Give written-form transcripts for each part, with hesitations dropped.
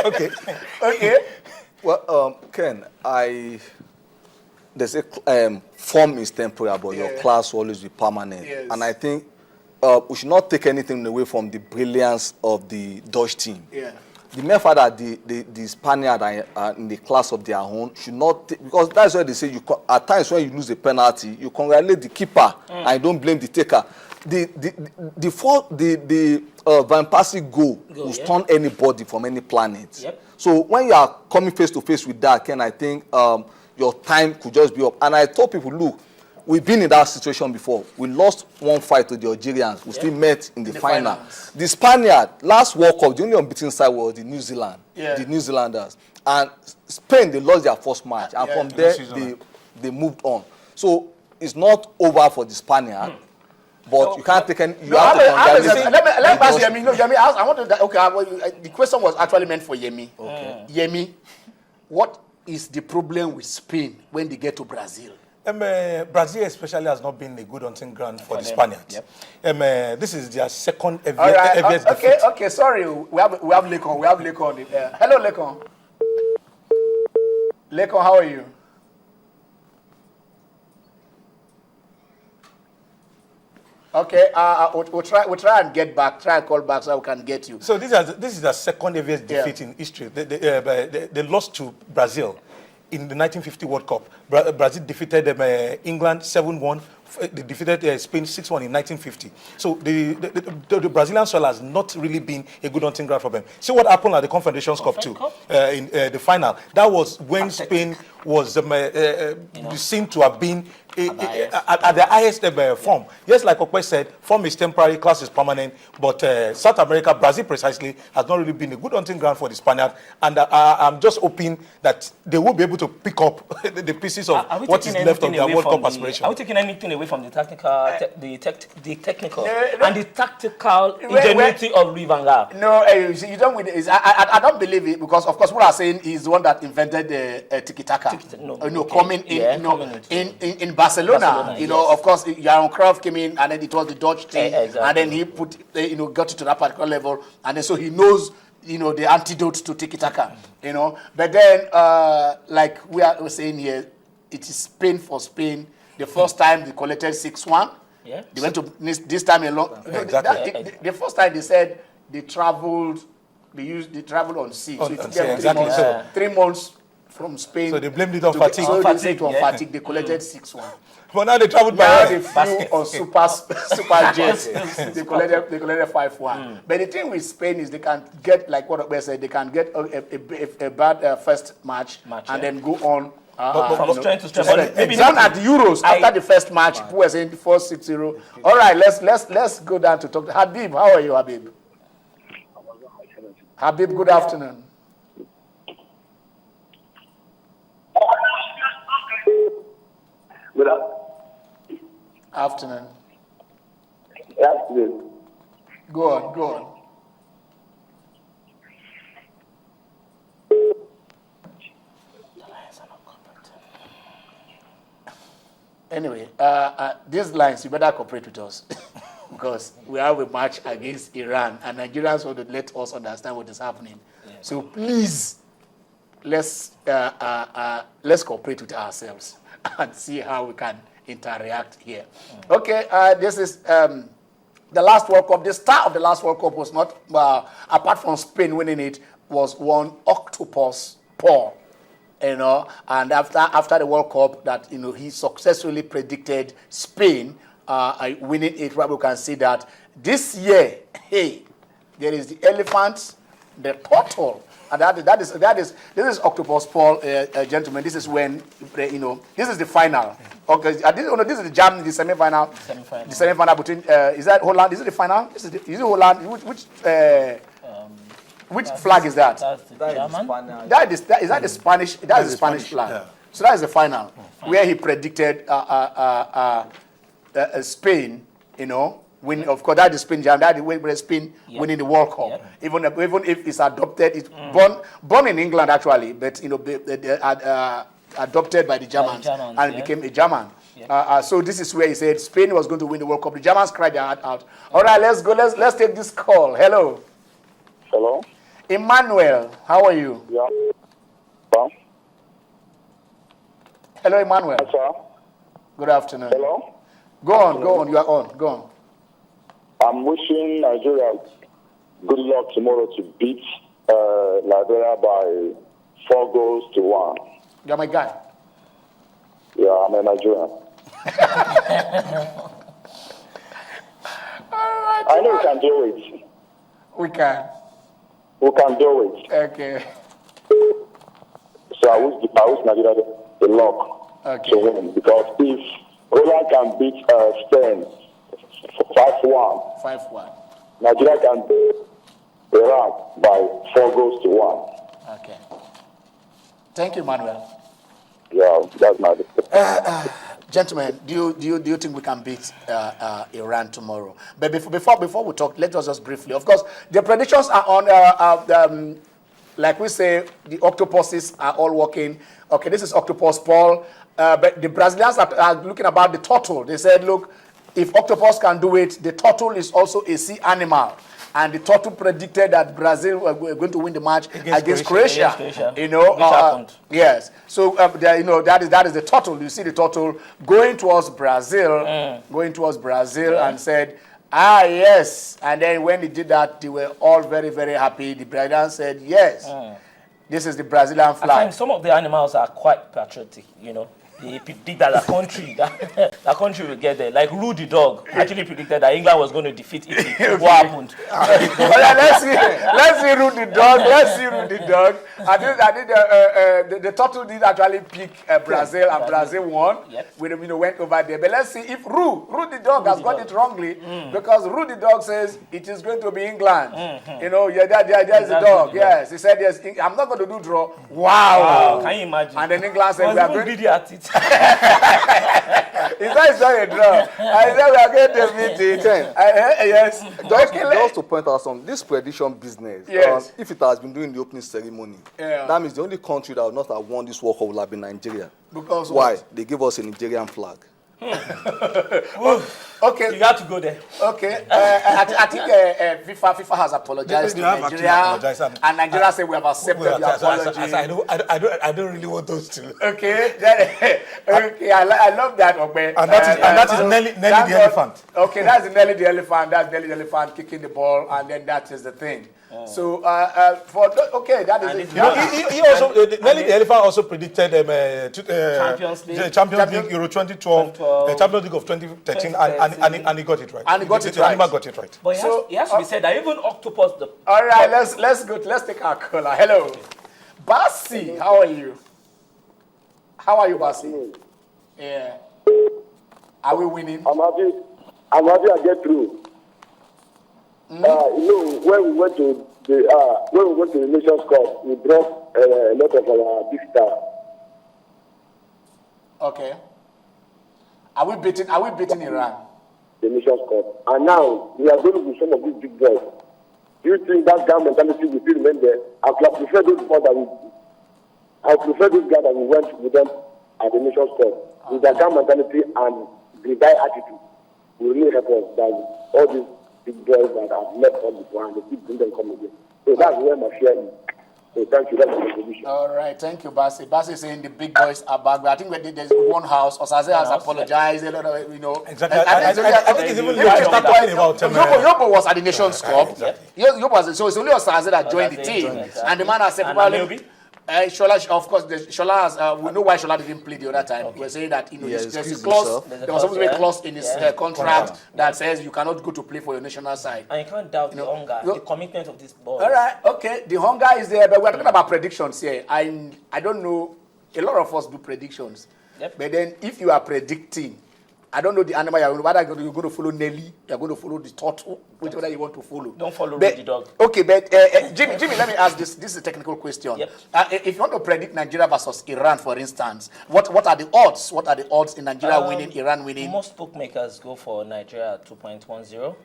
Okay. Okay. Well, Ken, there's a form is temporary, but your class will always be permanent. Yes. And I think we should not take anything away from the brilliance of the Dutch team. Yeah. The mere fact that the Spaniards are in the class of their own should not because that's why they say at times when you lose a penalty, you congratulate the keeper and you don't blame the taker. The Van Persie goal will stun anybody from any planet. Yep. So when you are coming face to face with that, Ken, I think your time could just be up. And I told people, look, we've been in that situation before. We lost one fight to the Algerians. We still met in the final. Finals. The Spaniard, last World Cup, the only unbeaten side was the New Zealand, the New Zealanders. And Spain, they lost their first match. And from there, they moved on. So it's not over for the Spaniard. But you can't take any. You have to let me ask Yemi. No, Yemi, I want to. Okay, the question was actually meant for Yemi. Okay. Yemi, what is the problem with Spain when they get to Brazil? Brazil especially has not been a good hunting ground for the Spaniards. Yep. This is their second ever defeat. Okay, sorry. We have Lekon. Hello, Lekon. Lekon, how are you? Okay, we'll try and get back. Try and call back so we can get you. So this is their second ever defeat in history. They lost to Brazil in the 1950 World Cup. Brazil defeated England 7-1. They defeated Spain 6-1 in 1950. So the Brazilian soil has not really been a good hunting ground for them. See what happened at the Confederations Cup too, in the final. That was when Spain was seen to have been at the highest form. Yes, like Okwe said, form is temporary, class is permanent. But South America, Brazil precisely, has not really been a good hunting ground for the Spaniards. And I'm just hoping that they will be able to pick up the pieces of what is left of their World Cup aspiration. Are we taking anything away from the technical, the technical and the tactical ingenuity of Louis van Gaal? No, you don't. I don't believe it because, of course, what I'm saying is the one that invented the tiki-taka. Coming in, in Barcelona, of course, Johan Cruyff came in and then it was the Dutch team, and then he put, got it to that particular level, and then so he knows, the antidote to tiki-taka, But then, like we are saying here, it is Spain for Spain. The first time they collected 6-1. Yeah. They went to this time along. Exactly. The first time they said they traveled on sea. So it took them 3 months from Spain. So they blamed it on fatigue. So they said on fatigue. They collected 6-1. But now they traveled by air. They flew on super jets. They collected 5-1. But the thing with Spain is they can get, like what I said, they can get a bad first match and then go on. From strength to strength. Even at the Euros, after the first match, people were saying 4-6-0. All right, let's go down to talk to Habib. How are you, Habib? Habib, good afternoon. Good afternoon. Afternoon. Go on. Anyway, these lines, you better cooperate with us because we have a match against Iran and Nigerians want to let us understand what is happening. Yeah. So please, let's cooperate with ourselves and see how we can interact here. Okay, this is the last World Cup. The start of the last World Cup was not, apart from Spain winning it, was one octopus Paul. And after the World Cup, that he successfully predicted Spain winning it. Right, we can see that this year, there is the elephant, the turtle, and this is octopus Paul, gentlemen. This is when this is the final. Okay, this is the semi-final. The semi-final between is that Holland? Is it the final? Is it Holland? Which flag is that? That's the German. Is that the Spanish? That is the Spanish flag. Yeah. So that is the final, where he predicted Spain. Win. Of course, that is Spain. That is where Spain winning the World Cup. Yep. Even if it's adopted, it's born in England actually, but adopted by the Germans and became a German. Yep. So this is where he said Spain was going to win the World Cup. The Germans cried their heart out. All right, let's go. Let's take this call. Hello. Hello. Emmanuel, how are you? Yeah. Well, Hello, Emmanuel. sir. Good afternoon. Hello. Go on. You are on. Go on. I'm wishing Nigeria good luck tomorrow to beat Liberia by 4-1. You're my guy. Yeah, I'm a Nigerian. I know we can do it. We can. We can do it. Okay. So I wish Nigeria the luck Okay. to win, because if Roland can beat Spain 5-1, 5-1. Nigeria can beat Iraq by 4-1. Okay. Thank you, Emmanuel. Yeah, that's my. Gentlemen, do you think we can beat Iran tomorrow? But before we talk, let us just briefly. Of course, the predictions are on. Like we say, the octopuses are all working. Okay, this is octopus Paul. But the Brazilians are looking about the turtle. They said, look, if octopus can do it, the turtle is also a sea animal. And the turtle predicted that Brazil were going to win the match against Croatia. You know, which happened. Yes. So that is the turtle. You see the turtle going towards Brazil, and said, yes. And then when he did that, they were all very, very happy. The Brazilians said, yes, this is the Brazilian flag. I think some of the animals are quite patriotic, you know. They predict that the country will get there. Like Rudy Dog actually predicted that England was going to defeat Italy. What happened? Let's see Rudy Dog. I think the turtle did actually pick Brazil, and Brazil won. Yep. We went over there. But let's see if Rudy Dog has got it wrongly, because Rudy Dog says it is going to be England. You know, there's the dog. Yes, he said yes. I'm not going to do draw. Wow. Can you imagine? And then England said we are going. Video at it. It's not a draw. I said we are going to beat it. Yes. Just to point out some, this prediction business, Yes. if it has been during the opening ceremony, Yeah. that means the only country that would not have won this World Cup will have been Nigeria. Because Why? what? They gave us a Nigerian flag. Okay. You have to go there. Okay, I think FIFA has apologized to They have actually Nigeria, apologized, and Nigeria said we have accepted the apology. I don't really want those two. Okay, okay, I love that. Okay, And that is Nelly the elephant. Okay, that's Nelly the elephant. That's Nelly the elephant kicking the ball, and then that is the thing. So that is it. He also Nelly the elephant also predicted Champions League. Champions League Euro 2012, Champions League of 2013, and he got it right. And he got it The right. animal got it right. But it has to be said that even octopus, All right, let's take our caller. Hello, Basi, how are you? How are you, Basi? Yeah. Are we winning? I'm happy I get through. You know, when we went to the Nations Cup, we brought a lot of our big stars. Okay. Are we beating Iran? The Nations Cup, and now we are going to be some of these big boys. Do you think that guy mentality will still remain there? I prefer those guys that we went with them at the Nations Cup. With that guy mentality and the guy attitude will really help us than all these big boys that have left us before and they keep bringing them come again. So that's where my fear is. So thank you. That's the solution. All right, thank you, Basi. Basi is saying the big boys are back, but I think there's one house. Osaze has apologized. A lot of, Exactly. I think it's even you to start talking about Yobo was at the Nations Cup. Exactly. Yobo was, so it's only Osaze that joined the team, and the man has said probably. Shola, of course, Shola has. We know why Shola didn't play the other time. Okay. We're saying that there's a clause. There was supposed to be a clause in his contract that says you cannot go to play for your national side. and you can't doubt the hunger, the commitment of this boy. All right, okay. The hunger is there, but we're talking about predictions here. I don't know. A lot of us do predictions, but then if you are predicting, I don't know the animal you're whether you're going to follow Nelly, you're going to follow the turtle, whichever you want to follow. Don't follow the dog. Okay, but Jimmy, let me ask this. This is a technical question. Yep. If you want to predict Nigeria versus Iran, for instance, what are the odds? What are the odds in Nigeria winning, Iran winning? Most bookmakers go for Nigeria at 2.10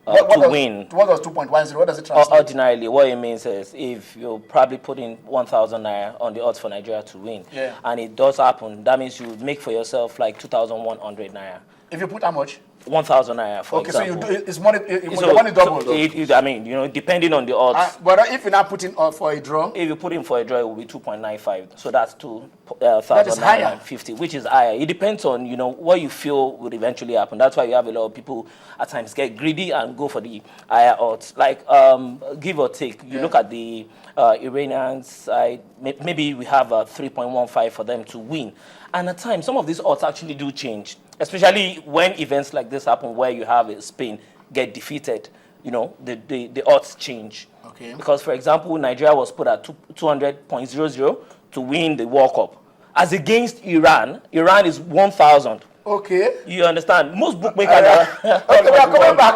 What to win. What does 2.10? What does it translate? Ordinarily, what it means is if you probably put in 1,000 naira on the odds for Nigeria to win, and it does happen, that means you make for yourself like 2,100 naira. If you put how much? 1,000 naira, for Okay, so example. you do it's money. So- The money double. so I mean, depending on the odds. But if you now put in for a draw, If you put in for a draw, it will be 2.95. So that's That is higher. 2,950, which is higher. It depends on, what you feel would eventually happen. That's why you have a lot of people at times get greedy and go for the higher odds. Like, give or take, you look at the Iranian side, maybe we have 3.15 for them to win. And at times, some of these odds actually do change, especially when events like this happen where you have Spain get defeated. The odds change. Okay. Because, for example, Nigeria was put at 200.00 to win the World Cup. As against Iran, Iran is 1,000. okay. You understand? Most bookmakers are... Okay, we are coming back.